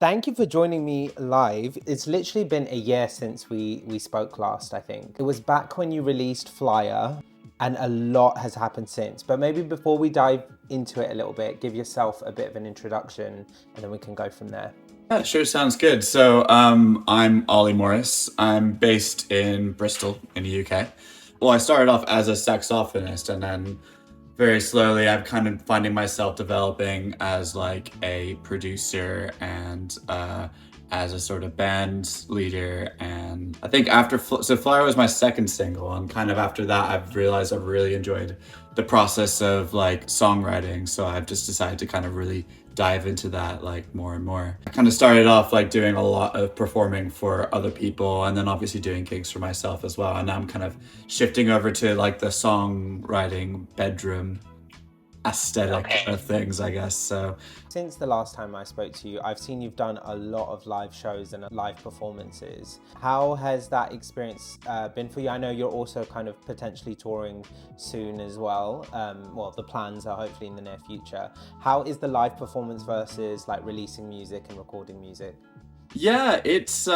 Thank you for joining me live. It's literally been a year since we spoke last, I think. It was back when you released Flyer, and a lot has happened since. But maybe before we dive into it a little bit, give yourself a bit of an introduction and then we can go from there. Yeah, sure, sounds good. I'm Ollie Morris. I'm based in Bristol in the UK. Well, I started off as a saxophonist, and then very slowly I've kind of finding myself developing as like a producer and as a sort of band leader. And I think so Flyer was my second single, and kind of after that I've realized I've really enjoyed the process of like songwriting. So I've just decided to kind of really dive into that like more and more. I kind of started off like doing a lot of performing for other people, and then obviously doing gigs for myself as well. And now I'm kind of shifting over to like the songwriting bedroom aesthetic of things, I guess. So Since the last time I spoke to you, I've seen you've done a lot of live shows and live performances. How has that experience been for you? I know you're also kind of potentially touring soon as well. Well, the plans are hopefully in the near future. How is the live performance versus like releasing music and recording music? yeah, it's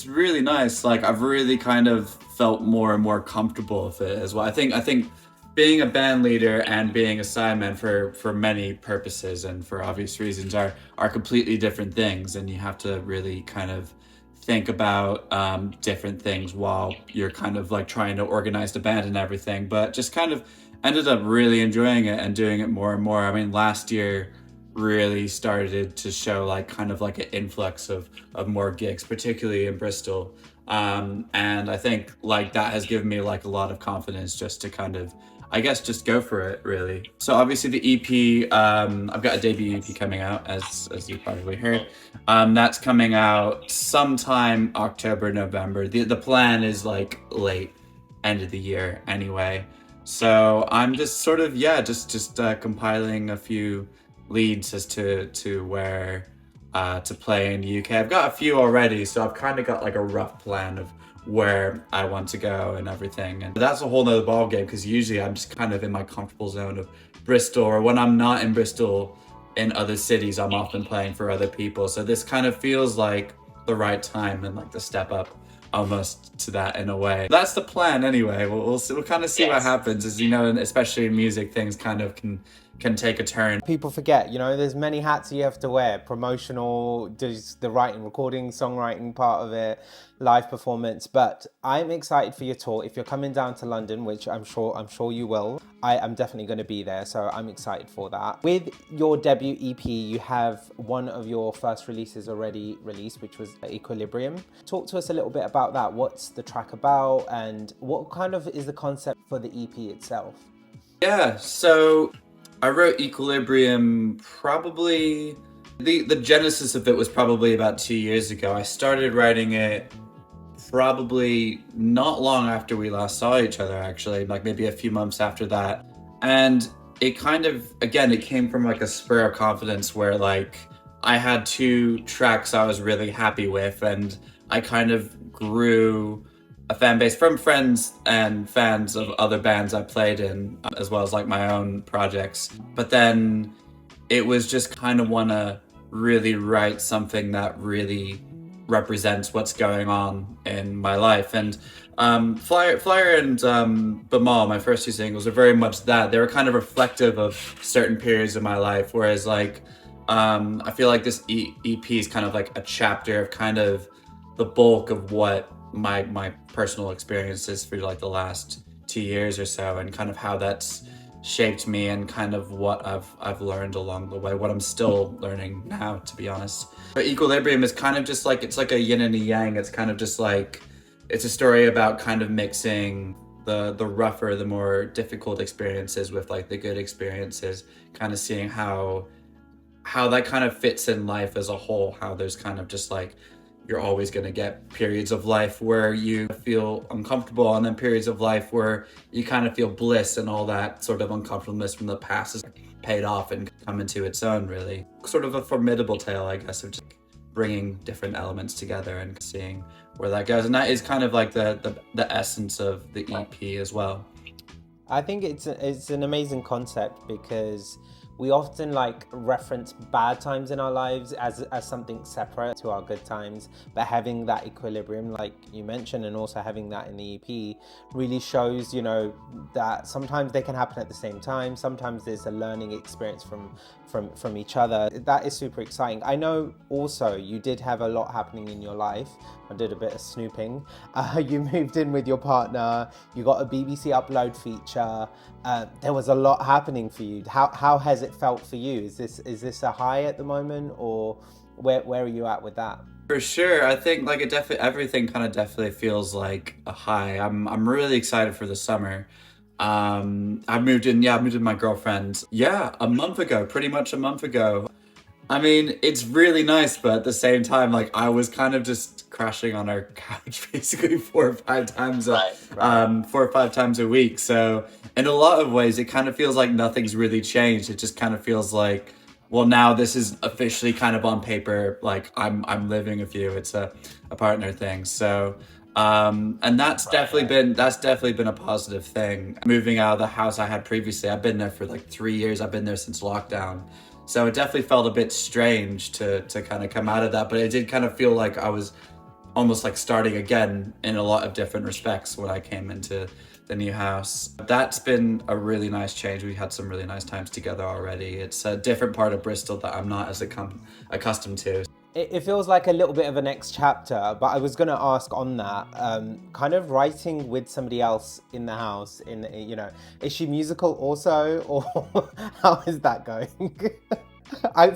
really nice. Like I've really kind of felt more and more comfortable with it as well. I think being a band leader and being a sideman for many purposes and for obvious reasons are completely different things, and you have to really kind of think about different things while you're kind of like trying to organize the band and everything. But just kind of ended up really enjoying it and doing it more and more. I mean, last year really started to show like kind of like an influx of more gigs, particularly in Bristol. And I think like that has given me like a lot of confidence just to kind of, I guess, just go for it really. So obviously the EP, I've got a debut EP coming out, as you probably heard. That's coming out sometime October, November. The plan is like late end of the year anyway. So I'm just sort of, yeah, just compiling a few leads as to where to play in the UK. I've got a few already, so I've kind of got like a rough plan of where I want to go and everything. And that's a whole nother ball game, because usually I'm just kind of in my comfortable zone of Bristol, or when I'm not in Bristol in other cities, I'm often playing for other people. So this kind of feels like the right time and like the step up almost to that in a way. That's the plan anyway. We'll kind of see what happens, as you know, and especially in music, things kind of can take a turn. People forget, there's many hats you have to wear. Promotional, there's the writing, recording, songwriting part of it, live performance. But I'm excited for your tour. If you're coming down to London, which I'm sure you will, I am definitely going to be there. So I'm excited for that. With your debut EP, you have one of your first releases already released, which was Equilibrium. Talk to us a little bit about that. What's the track about, and what kind of is the concept for the EP itself? Yeah, so I wrote Equilibrium probably the genesis of it was probably about 2 years ago. I started writing it probably not long after we last saw each other, actually, like maybe a few months after that. And it kind of, again, it came from like a spur of confidence where like I had two tracks I was really happy with, and I kind of grew a fan base from friends and fans of other bands I played in, as well as like my own projects. But then it was just kind of want to really write something that really represents what's going on in my life. And Flyer and Bamal, my first two singles, are very much that. They were kind of reflective of certain periods of my life, whereas like I feel like this EP is kind of like a chapter of kind of the bulk of what my personal experiences for like the last 2 years or so, and kind of how that's shaped me, and kind of what I've learned along the way, what I'm still learning now, to be honest. But Equilibrium is kind of just like, it's like a yin and a yang. It's kind of just like, it's a story about kind of mixing the rougher, the more difficult experiences with like the good experiences, kind of seeing how that kind of fits in life as a whole, how there's kind of just like, you're always going to get periods of life where you feel uncomfortable, and then periods of life where you kind of feel bliss, and all that sort of uncomfortableness from the past is paid off and come into its own, really. Sort of a formidable tale, I guess, of just bringing different elements together and seeing where that goes. And that is kind of like the essence of the EP as well. I think it's an amazing concept, because we often like reference bad times in our lives as something separate to our good times, but having that equilibrium, like you mentioned, and also having that in the EP really shows, you know, that sometimes they can happen at the same time. Sometimes there's a learning experience from each other. That is super exciting. I know also you did have a lot happening in your life. I did a bit of snooping. You moved in with your partner. You got a BBC Upload feature. There was a lot happening for you. How has it felt for you? Is this a high at the moment, or where are you at with that? For sure, I think like it definitely everything kind of definitely feels like a high. I'm really excited for the summer. I moved in, yeah, I moved in with my girlfriend. Yeah, a month ago, pretty much a month ago. I mean, it's really nice, but at the same time, like I was kind of just crashing on our couch basically 4 or 5 times Right. 4 or 5 times a week. So in a lot of ways, it kind of feels like nothing's really changed. It just kind of feels like, well, now this is officially kind of on paper, like I'm living with you. It's a partner thing. So and that's definitely been a positive thing. Moving out of the house I had previously, I've been there for like 3 years. I've been there since lockdown. So it definitely felt a bit strange to kind of come out of that, but it did kind of feel like I was almost like starting again in a lot of different respects when I came into the new house. That's been a really nice change. We had some really nice times together already. It's a different part of Bristol that I'm not as accustomed to. It feels like a little bit of a next chapter, but I was going to ask on that, kind of writing with somebody else in the house, you know, is she musical also, or how is that going?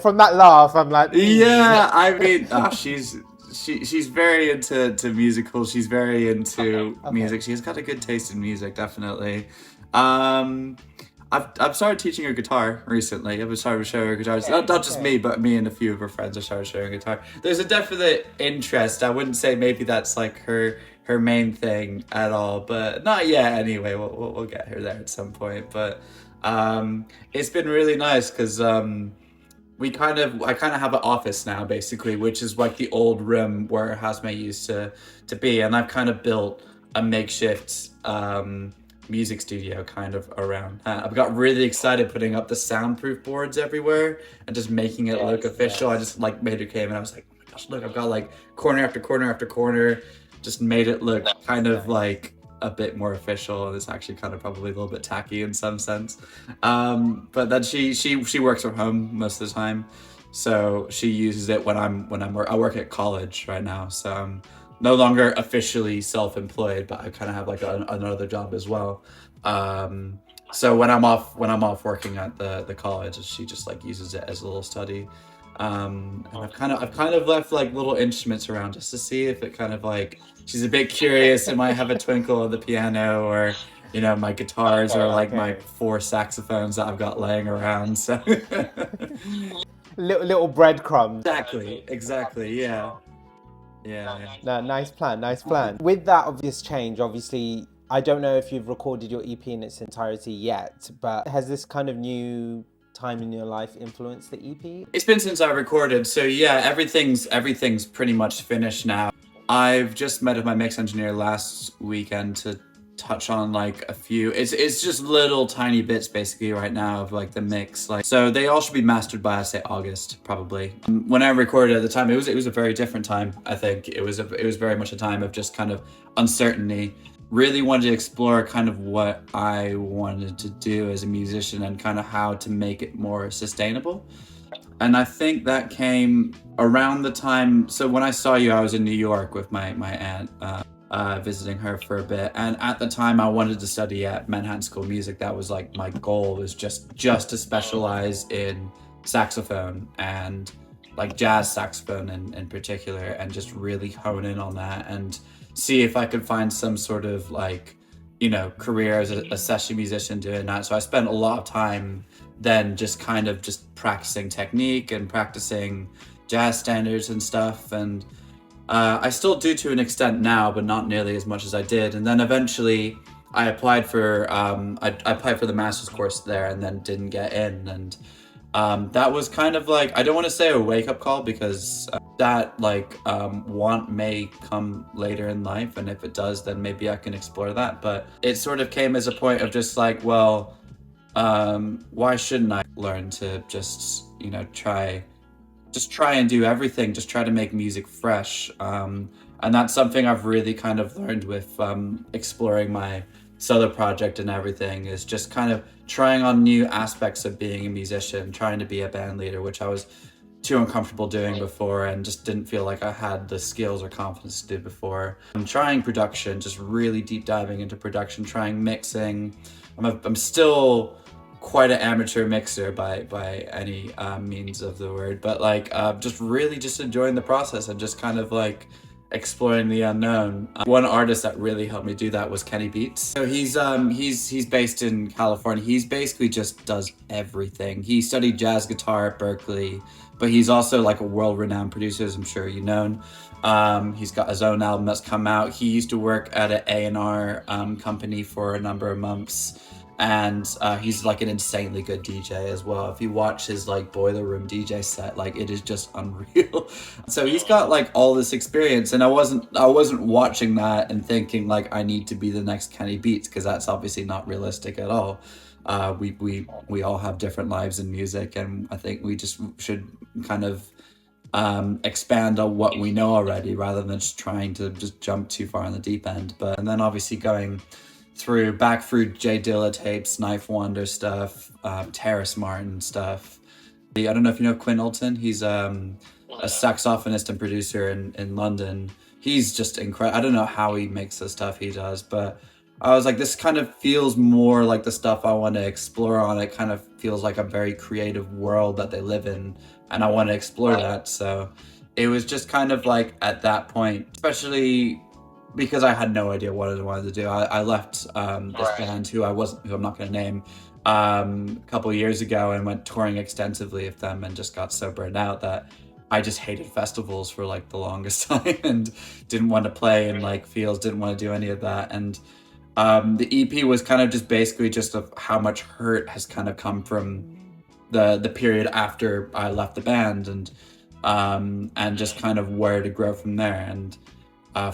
From that laugh, I'm like, Yeah, I mean, she's very into musicals. She's very into Okay. music. She's got a good taste in music, definitely. Um, I've started teaching her guitar recently. I've started showing her guitars. Not just Okay. me, but me and a few of her friends have started showing guitar. There's a definite interest. I wouldn't say maybe that's like her main thing at all, but not yet. Anyway, we'll get her there at some point. But it's been really nice because I kind of have an office now basically, which is like the old room where her housemate used to be, and I've kind of built a makeshift music studio kind of around that. I've got really excited putting up the soundproof boards everywhere and just making it look official. I just like made it came and I was like, oh my gosh, look, I've got like corner after corner after corner, just made it look kind of like a bit more official, and it's actually kind of probably a little bit tacky in some sense. But then she works from home most of the time, so she uses it when I work at college right now, so I'm no longer officially self-employed, but I kind of have like another job as well. So when I'm off working at the college, she just like uses it as a little study. And I've kind of left like little instruments around just to see if it kind of like she's a bit curious. It might have a twinkle on the piano, or my guitars, or like my Okay. 4 saxophones that I've got laying around. So Little breadcrumbs. exactly, yeah, yeah. No, nice plan, nice plan. With that obvious change, obviously, I don't know if you've recorded your EP in its entirety yet, but has this kind of new time in your life influenced the EP? It's been since I recorded, so yeah, everything's pretty much finished now. I've just met with my mix engineer last weekend to touch on like a few. It's just little tiny bits basically right now of like the mix. Like so, they all should be mastered by, say, August probably. When I recorded at the time, it was a very different time. I think it was very much a time of just kind of uncertainty. Really wanted to explore kind of what I wanted to do as a musician and kind of how to make it more sustainable. And I think that came around the time. So when I saw you, I was in New York with my aunt, visiting her for a bit. And at the time, I wanted to study at Manhattan School of Music. That was like my goal, was just to specialize in saxophone and like jazz saxophone in particular, and just really hone in on that and see if I could find some sort of like career as a session musician doing that. So I spent a lot of time then just kind of just practicing technique and practicing jazz standards and stuff. And I still do to an extent now, but not nearly as much as I did. And then eventually I applied for I applied for the master's course there, and then didn't get in. And that was kind of like, I don't want to say a wake-up call, because that like want may come later in life, and if it does, then maybe I can explore that. But it sort of came as a point of just like, well, why shouldn't I learned to just, try and do everything, just try to make music fresh. And that's something I've really kind of learned with exploring my solo project and everything, is just kind of trying on new aspects of being a musician, trying to be a band leader, which I was too uncomfortable doing before and just didn't feel like I had the skills or confidence to do before. I'm trying production, just really deep diving into production, trying mixing. I'm still quite an amateur mixer by any means of the word, but like just really just enjoying the process and just kind of like exploring the unknown. One artist that really helped me do that was Kenny Beats. So he's based in California. He's basically just does everything. He studied jazz guitar at Berkeley, but he's also like a world-renowned producer, as I'm sure you know. He's got his own album that's come out. He used to work at an A&R company for a number of months. And he's like an insanely good DJ as well. If you watch his like Boiler Room DJ set, like it is just unreal. So he's got like all this experience, and I wasn't watching that and thinking like I need to be the next Kenny Beats, because that's obviously not realistic at all. We all have different lives in music, and I think we just should kind of expand on what we know already rather than just trying to just jump too far in the deep end. And then obviously going back through Jay Dilla tapes, Knife Wonder stuff, Terrace Martin stuff. I don't know if you know Quinn Olton. He's a saxophonist and producer in London. He's just incredible. I don't know how he makes the stuff he does, but I was like, this kind of feels more like the stuff I want to explore on. It kind of feels like a very creative world that they live in, and I want to explore that. So it was just kind of like at that point, especially because I had no idea what I wanted to do. I left this band who I'm not going to name a couple of years ago, and went touring extensively with them, and just got so burned out that I just hated festivals for like the longest time and didn't want to play in like fields, didn't want to do any of that. And the EP was kind of just basically just of how much hurt has kind of come from the period after I left the band, and just kind of where to grow from there. And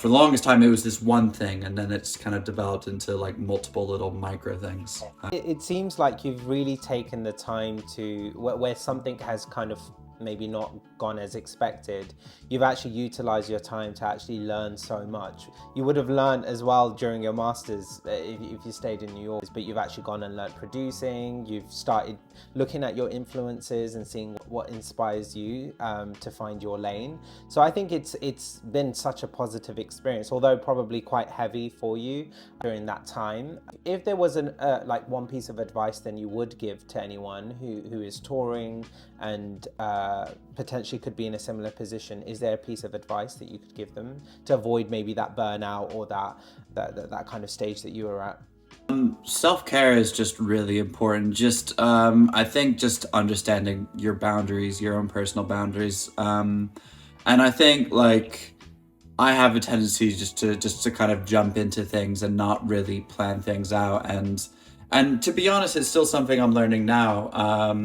for the longest time, it was this one thing, and then it's kind of developed into like multiple little micro things. It seems like you've really taken the time to, where something has kind of maybe not gone as expected, you've actually utilized your time to actually learn so much. You would have learned as well during your masters if you stayed in New York, but you've actually gone and learned producing. You've started looking at your influences and seeing what inspires you to find your lane. So I think it's been such a positive experience, although probably quite heavy for you during that time. If there was like one piece of advice then you would give to anyone who is touring and potentially could be in a similar position, is there a piece of advice that you could give them to avoid maybe that burnout or that kind of stage that you were at? Self-care is just really important. Just I think just understanding your boundaries, your own personal boundaries, and I think like I have a tendency just to kind of jump into things and not really plan things out, and to be honest, it's still something I'm learning now.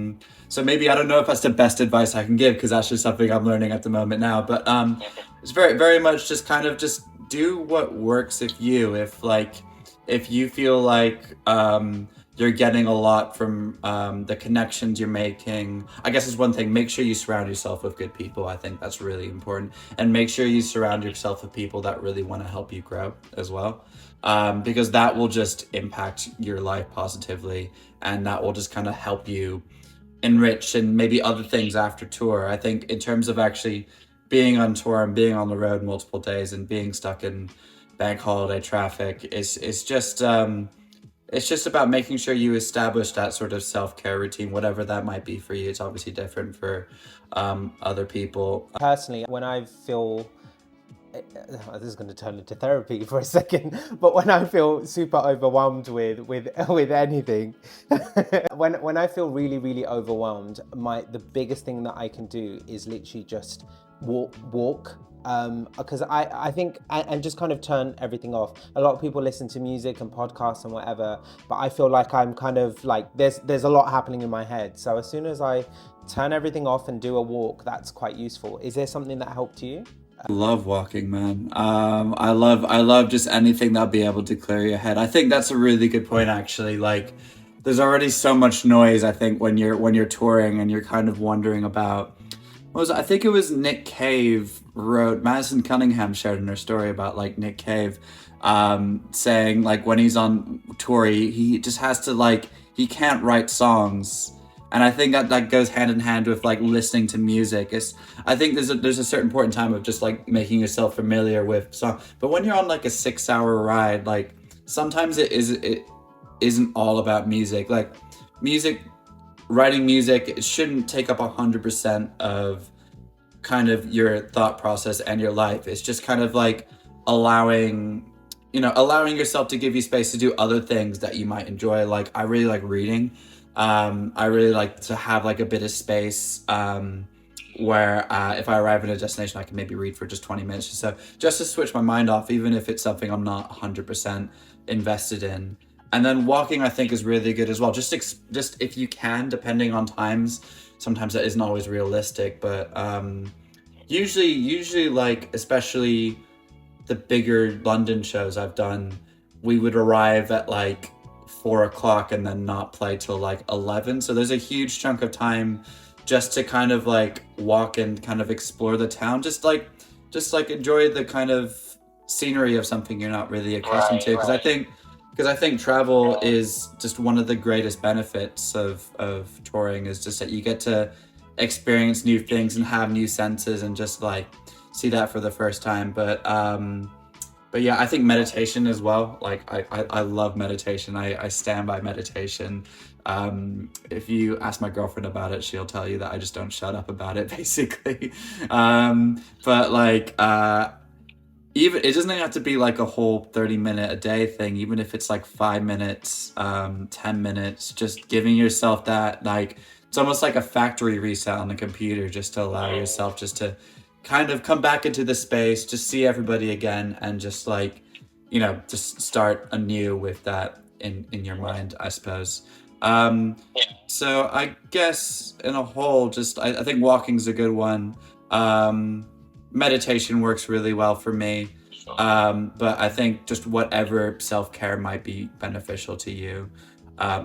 So maybe I don't know if that's the best advice I can give, because that's just something I'm learning at the moment now. But it's very, very much just kind of just do what works if you feel like you're getting a lot from the connections you're making. I guess it's one thing. Make sure you surround yourself with good people. I think that's really important. And make sure you surround yourself with people that really want to help you grow as well. Because that will just impact your life positively, and that will just kind of help you enrich and maybe other things after tour. I think in terms of actually being on tour and being on the road multiple days and being stuck in bank holiday traffic, it's just about making sure you establish that sort of self-care routine, whatever that might be for you. It's obviously different for other people. Personally, when I feel, this is going to turn into therapy for a second, but when I feel super overwhelmed with anything, when I feel really, really overwhelmed, the biggest thing that I can do is literally just walk. Because I think, and just kind of turn everything off. A lot of people listen to music and podcasts and whatever, but I feel like I'm kind of like, there's a lot happening in my head. So as soon as I turn everything off and do a walk, that's quite useful. Is there something that helped you? I love walking, man. I love just anything that'll be able to clear your head. I think that's a really good point, actually. Like, there's already so much noise, I think, when you're touring and you're kind of wondering about what was it? I think it was Nick Cave wrote, Madison Cunningham shared in her story about like Nick Cave saying like when he's on tour he just has to like he can't write songs, and I think that that goes hand in hand with like listening to music. It's I think there's a certain point in time of just like making yourself familiar with song, but when you're on like a 6 hour ride, like sometimes it isn't all about music. Like music, writing music, it shouldn't take up 100% of kind of your thought process and your life. It's just kind of like allowing allowing yourself to give you space to do other things that you might enjoy. Like I really like reading. I really like to have like a bit of space where if I arrive at a destination, I can maybe read for just 20 minutes or so, just to switch my mind off, even if it's something I'm not 100% invested in. And then walking, I think, is really good as well. Just if you can, depending on times. Sometimes that isn't always realistic, but usually, like especially the bigger London shows I've done, we would arrive at like 4 o'clock and then not play till like 11. So there's a huge chunk of time just to kind of like walk and kind of explore the town, just like enjoy the kind of scenery of something you're not really accustomed to. Because I think travel is just one of the greatest benefits of touring, is just that you get to experience new things and have new senses and just like see that for the first time. But yeah, I think meditation as well. Like I love meditation. I stand by meditation. If you ask my girlfriend about it, she'll tell you that I just don't shut up about it, basically. But like even it doesn't have to be like a whole 30-minute a day thing. Even if it's like 5 minutes, 10 minutes, just giving yourself that, like it's almost like a factory reset on the computer, just to allow yourself just to kind of come back into the space, just see everybody again, and just like just start anew with that in your mind, I suppose. So I guess in a whole, just I think walking's a good one. Meditation works really well for me. But I think just whatever self-care might be beneficial to you.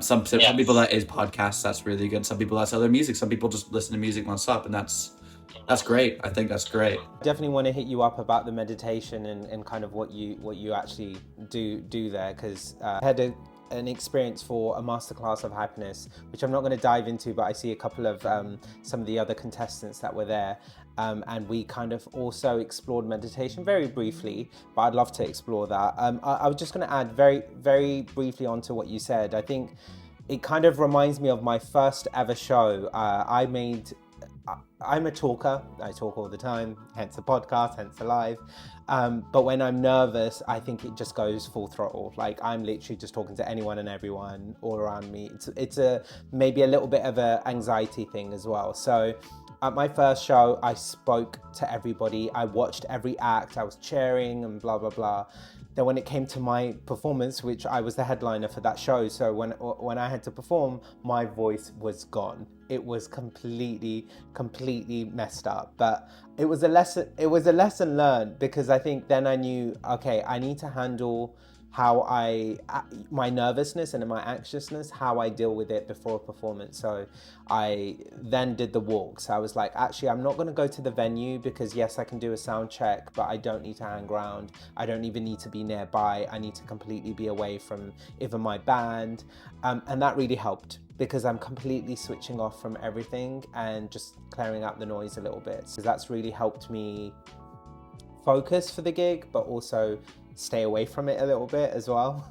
Some people that is podcasts, that's really good. Some people that's other music. Some people just listen to music nonstop, and that's great. I think that's great. Definitely want to hit you up about the meditation and kind of what you actually do there, because I had an experience for a masterclass of happiness, which I'm not going to dive into, but I see a couple of some of the other contestants that were there, and we kind of also explored meditation very briefly, but I'd love to explore that. I was just going to add very, very briefly onto what you said. I think it kind of reminds me of my first ever show. I'm a talker. I talk all the time, hence the podcast, hence the live. But when I'm nervous, I think it just goes full throttle. Like I'm literally just talking to anyone and everyone all around me. It's maybe a little bit of an anxiety thing as well. So at my first show, I spoke to everybody. I watched every act. I was cheering and blah, blah, blah. Then when it came to my performance, which I was the headliner for that show, so when I had to perform, my voice was gone. It was completely messed up. But it was a lesson learned, because I think then I knew, okay, I need to handle how my nervousness and my anxiousness, how I deal with it before a performance. So I then did the walk. So I was like, actually, I'm not going to go to the venue, because yes, I can do a sound check, but I don't need to hang around. I don't even need to be nearby. I need to completely be away from even my band. And that really helped, because I'm completely switching off from everything and just clearing out the noise a little bit. So that's really helped me focus for the gig, but also stay away from it a little bit as well.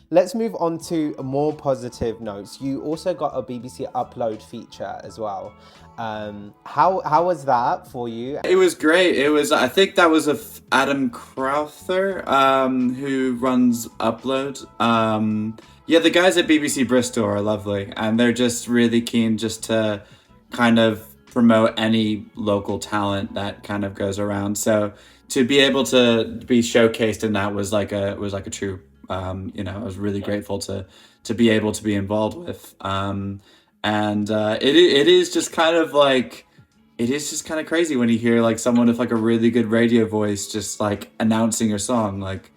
Let's move on to more positive notes. You also got a BBC Upload feature as well. How was that for you? It was great. I think that was Adam Crowther, who runs Upload. Yeah, the guys at BBC Bristol are lovely, and they're just really keen just to kind of promote any local talent that kind of goes around. So to be able to be showcased in that was like a true, I was really grateful to be able to be involved with. It is just kind of like, it is just kind of crazy when you hear like someone with like a really good radio voice just like announcing your song. Like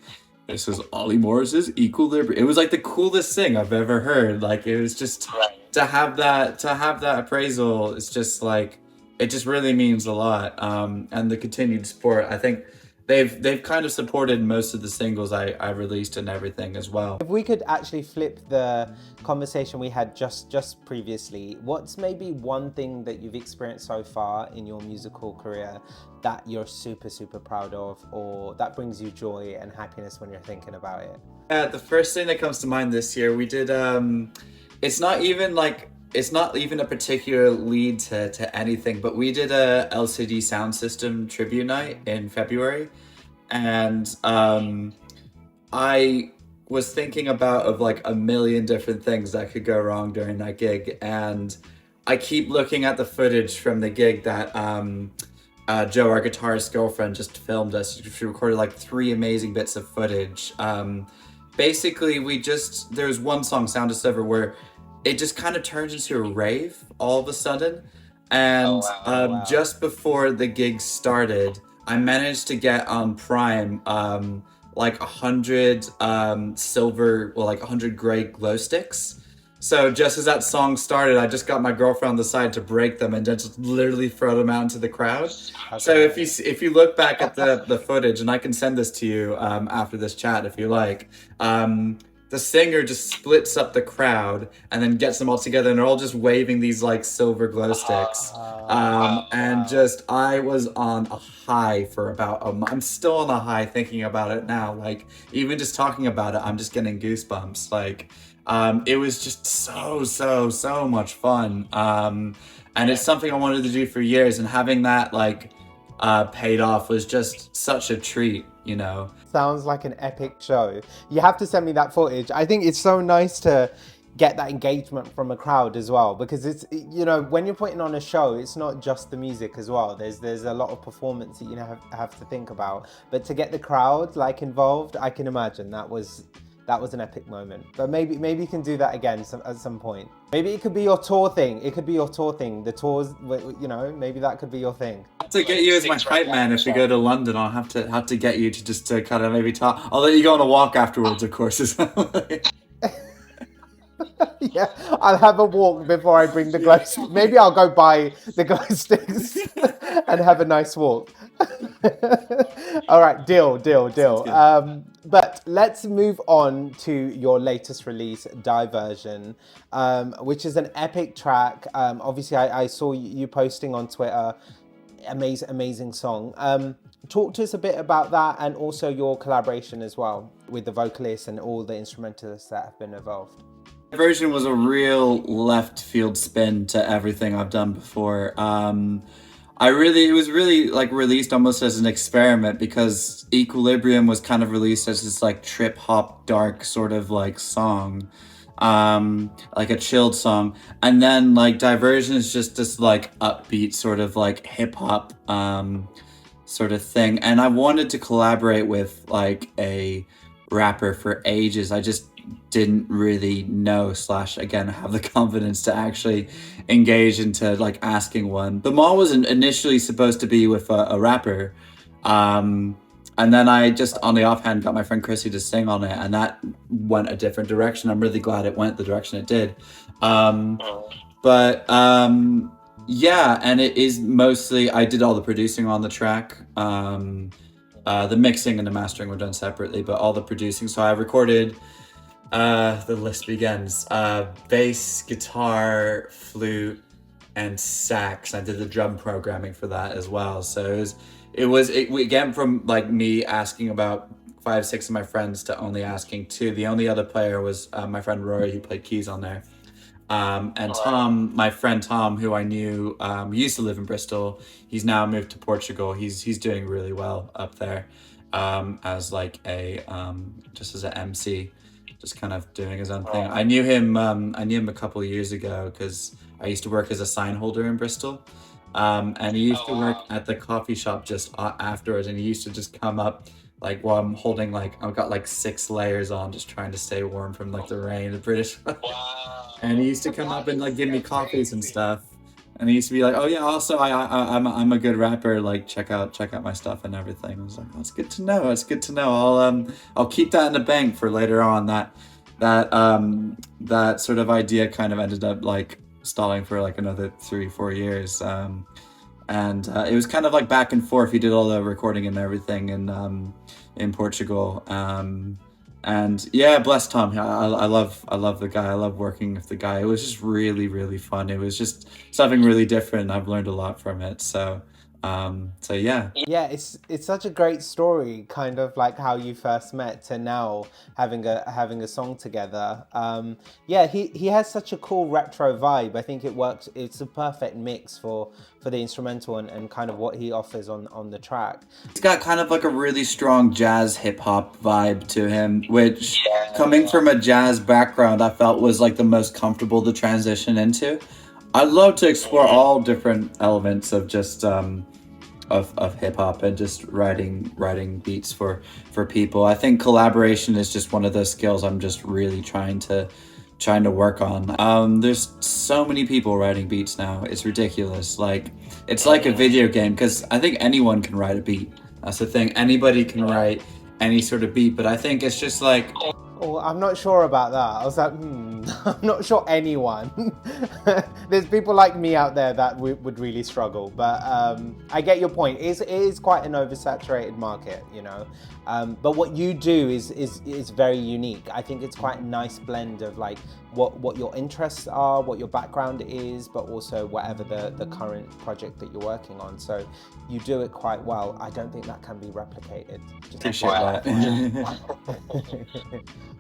this is Ollie Morris's Equilibrium. It was like the coolest thing I've ever heard. Like it was just to have that appraisal. It's just like it just really means a lot. And the continued support. I think they've kind of supported most of the singles I released and everything as well. If we could actually flip the conversation we had just previously, what's maybe one thing that you've experienced so far in your musical career that you're super proud of, or that brings you joy and happiness when you're thinking about it? The first thing that comes to mind this year, we did. It's not even like it's not even a particular lead to anything, but we did a LCD Sound System tribute night in February, and I was thinking about of like a million different things that could go wrong during that gig, and I keep looking at the footage from the gig that Joe, our guitarist's girlfriend, just filmed us. She recorded like 3 amazing bits of footage. Basically, there's one song, Sound Discover, where it just kind of turns into a rave all of a sudden. And Wow. just before the gig started, I managed to get on Prime like 100 silver, well, like 100 gray glow sticks. So just as that song started, I just got my girlfriend on the side to break them and then just literally throw them out into the crowd. So if you look back at the footage, and I can send this to you after this chat if you like, the singer just splits up the crowd and then gets them all together, and they're all just waving these like silver glow sticks. And just I was on a high for about a month. I'm still on a high thinking about it now. Like even just talking about it, I'm just getting goosebumps. Like it was just so much fun. And it's something I wanted to do for years, and having that like paid off was just such a treat, you know. Sounds like an epic show. You have to send me that footage. I think it's so nice to get that engagement from a crowd as well, because it's, you know, when you're putting on a show, it's not just the music as well. There's a lot of performance that you have to think about, but to get the crowd like involved, I can imagine that was an epic moment. But maybe you can do that again at some point. Maybe it could be your tour thing. The tours, you know, maybe that could be your thing. To get you as my hype man if we go to London, I'll have to get you to just to kind of maybe talk. I'll let you go on a walk afterwards, of course. Yeah, I'll have a walk before I bring the glow sticks. Maybe I'll go buy the glow sticks and have a nice walk. All right, deal. But let's move on to your latest release, Diversion, which is an epic track. Obviously, I saw you posting on Twitter. Amazing song. Talk to us a bit about that, and also your collaboration as well with the vocalists and all the instrumentalists that have been involved. Version was a real left field spin to everything I've done before. It was really like released almost as an experiment, because Equilibrium was kind of released as this like trip hop dark sort of like song, like a chilled song, and then like Diversion is just this like upbeat sort of like hip hop sort of thing. And I wanted to collaborate with like a rapper for ages. I just didn't really know / again have the confidence to actually engage into like asking one. The mall was initially supposed to be with a rapper, and then I just on the offhand got my friend Chrissy to sing on it, and that went a different direction. I'm really glad it went the direction it did. Yeah, and it is mostly I did all the producing on the track. The mixing and the mastering were done separately, but all the producing. So I recorded, the list begins, bass, guitar, flute, and sax. I did the drum programming for that as well. So we again from like me asking about 5-6 of my friends to only asking 2. The only other player was my friend Rory, who played keys on there. And Tom, my friend Tom, who I knew, used to live in Bristol. He's now moved to Portugal. He's doing really well up there, as like just as an MC, just kind of doing his own thing. I knew him a couple of years ago because I used to work as a sign holder in Bristol. And he used to work at the coffee shop just afterwards, and he used to just come up like while I'm holding like I've got like 6 layers on, just trying to stay warm from like the rain, the British. And he used to come up and like give me coffees and stuff. And he used to be like, "Oh yeah, also I'm a good rapper. Like check out my stuff and everything." I was like, "That's good to know. That's good to know. I'll keep that in the bank for later on." That sort of idea kind of ended up like stalling for like another 3 4 years. And it was kind of like back and forth. He did all the recording and everything in Portugal. And yeah, bless Tom. I love the guy. I love working with the guy. It was just really fun. It was just something really different. I've learned a lot from it. So yeah. Yeah, it's such a great story, kind of like how you first met to now having a song together. Yeah, he has such a cool retro vibe. I think it works. It's a perfect mix for the instrumental and kind of what he offers on the track. He's got kind of like a really strong jazz hip hop vibe to him, which coming from a jazz background, I felt was like the most comfortable to transition into. I'd love to explore all different elements of just of hip hop and just writing beats for people. I think collaboration is just one of those skills I'm just really trying to work on. There's so many people writing beats now. It's ridiculous. Like it's like a video game because I think anyone can write a beat. That's the thing. Anybody can write any sort of beat, but I think it's just like Oh, I'm not sure about that. I was like, I'm not sure anyone. There's people like me out there that would really struggle, but I get your point. It is quite an oversaturated market, you know. But what you do is very unique. I think it's quite a nice blend of like what your interests are, what your background is, but also whatever the current project that you're working on. So you do it quite well. I don't think that can be replicated. appreciate that.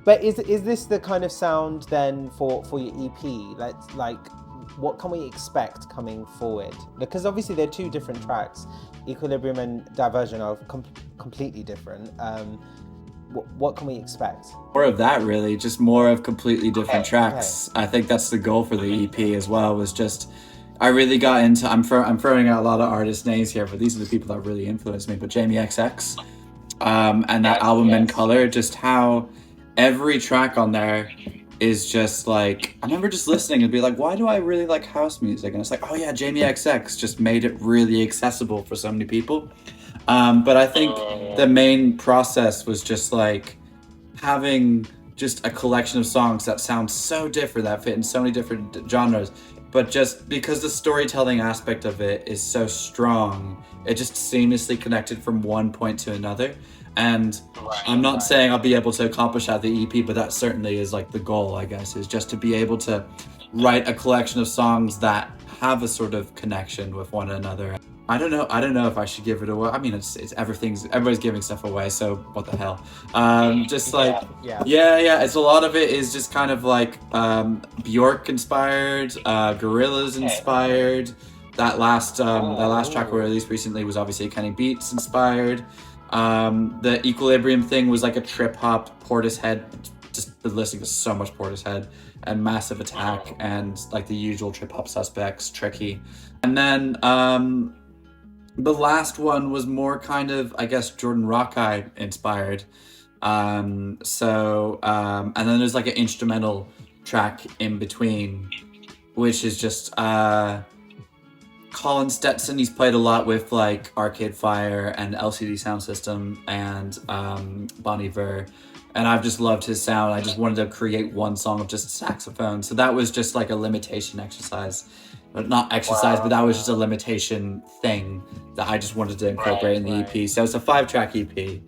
But is this the kind of sound then for your EP? Like what can we expect coming forward? Because obviously they're two different tracks. Equilibrium and Diversion are completely different. What can we expect? More of that, really. Just more of completely different tracks. I think that's the goal for the EP as well. Was just I really got into. I'm throwing out a lot of artist names here, but these are the people that really influenced me. But Jamie XX, and that album In Color, just how every track on there is just like I remember just listening and be like, why do I really like house music? And it's like, oh yeah, Jamie XX just made it really accessible for so many people. But I think the main process was just like having just a collection of songs that sound so different, that fit in so many different genres, but just because the storytelling aspect of it is so strong, it just seamlessly connected from one point to another. And I'm not saying I'll be able to accomplish that the EP, but that certainly is like the goal, I guess, is just to be able to write a collection of songs that have a sort of connection with one another. I don't know if I should give it away. I mean, it's everybody's giving stuff away, so what the hell? Just like yeah. It's a lot of it is just kind of like Bjork inspired, Gorillaz inspired. That last track we released recently was obviously Kenny Beats inspired. The Equilibrium thing was like a trip hop, Portishead. Just been listening to so much Portishead and Massive Attack and like the usual trip hop suspects, Tricky. And then the last one was more kind of, I guess, Jordan Rockeye inspired. And then there's like an instrumental track in between, which is just Colin Stetson. He's played a lot with like Arcade Fire and LCD Sound System and Bon Iver. And I've just loved his sound. I just wanted to create one song of just saxophone. So that was just like a limitation exercise. Not exercise, but that was just a limitation thing that I just wanted to incorporate in the EP. So it's a 5-track EP.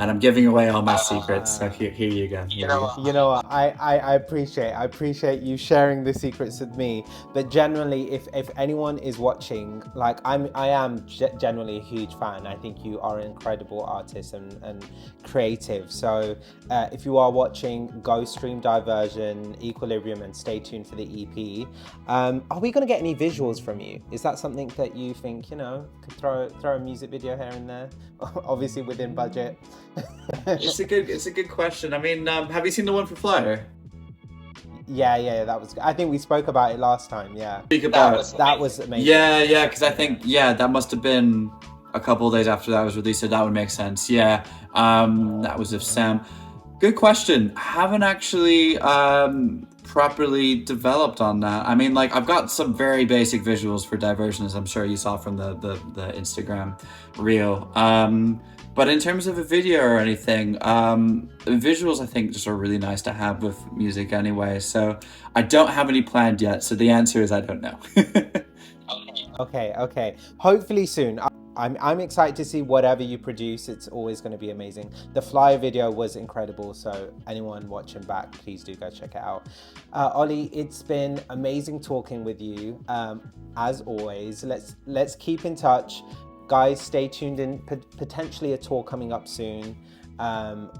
And I'm giving away all my secrets. So here you go. You know what? I appreciate you sharing the secrets with me. But generally, if anyone is watching, like I am generally a huge fan. I think you are an incredible artist and creative. So if you are watching, go stream Diversion, Equilibrium, and stay tuned for the EP. Are we going to get any visuals from you? Is that something that you think, could throw a music video here and there? Obviously within budget. It's a good question. I mean, have you seen the one for Flyer? Yeah, that was. I think we spoke about it last time. Yeah, that was amazing. Yeah, because I think that must have been a couple of days after that was released, so that would make sense. Yeah, that was with Sam. Good question. Haven't actually properly developed on that. I mean, like, I've got some very basic visuals for Diversion, as I'm sure you saw from the Instagram reel. But in terms of a video or anything, visuals I think just are really nice to have with music anyway. So I don't have any planned yet. So the answer is I don't know. Okay. Hopefully soon. I'm excited to see whatever you produce. It's always going to be amazing. The flyer video was incredible. So anyone watching back, please do go check it out. Ollie, it's been amazing talking with you. As always, let's keep in touch. Guys, stay tuned in. Potentially a tour coming up soon.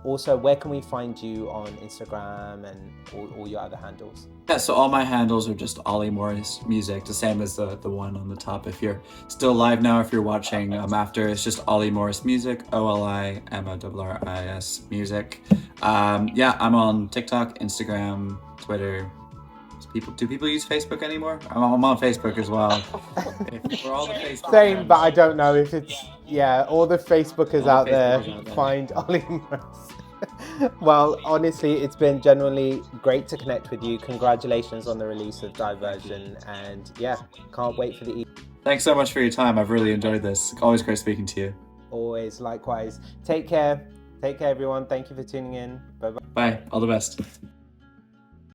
Also, where can we find you on Instagram and all your other handles? Yeah, so all my handles are just Ollie Morris Music, the same as the one on the top. If you're still live now, if you're watching after, it's just Ollie Morris Music, OLIMORRIS Music. Yeah, I'm on TikTok, Instagram, Twitter. Do people use Facebook anymore? I'm on Facebook as well. For all the Facebook Same, friends. but I don't know if it's, yeah, all the Facebookers out there, find Ollie Morris. Well, honestly, it's been genuinely great to connect with you. Congratulations on the release of Diversion, and yeah, can't wait for the Thanks so much for your time. I've really enjoyed this. Always great speaking to you. Always, likewise. Take care, everyone. Thank you for tuning in. Bye bye. Bye. All the best.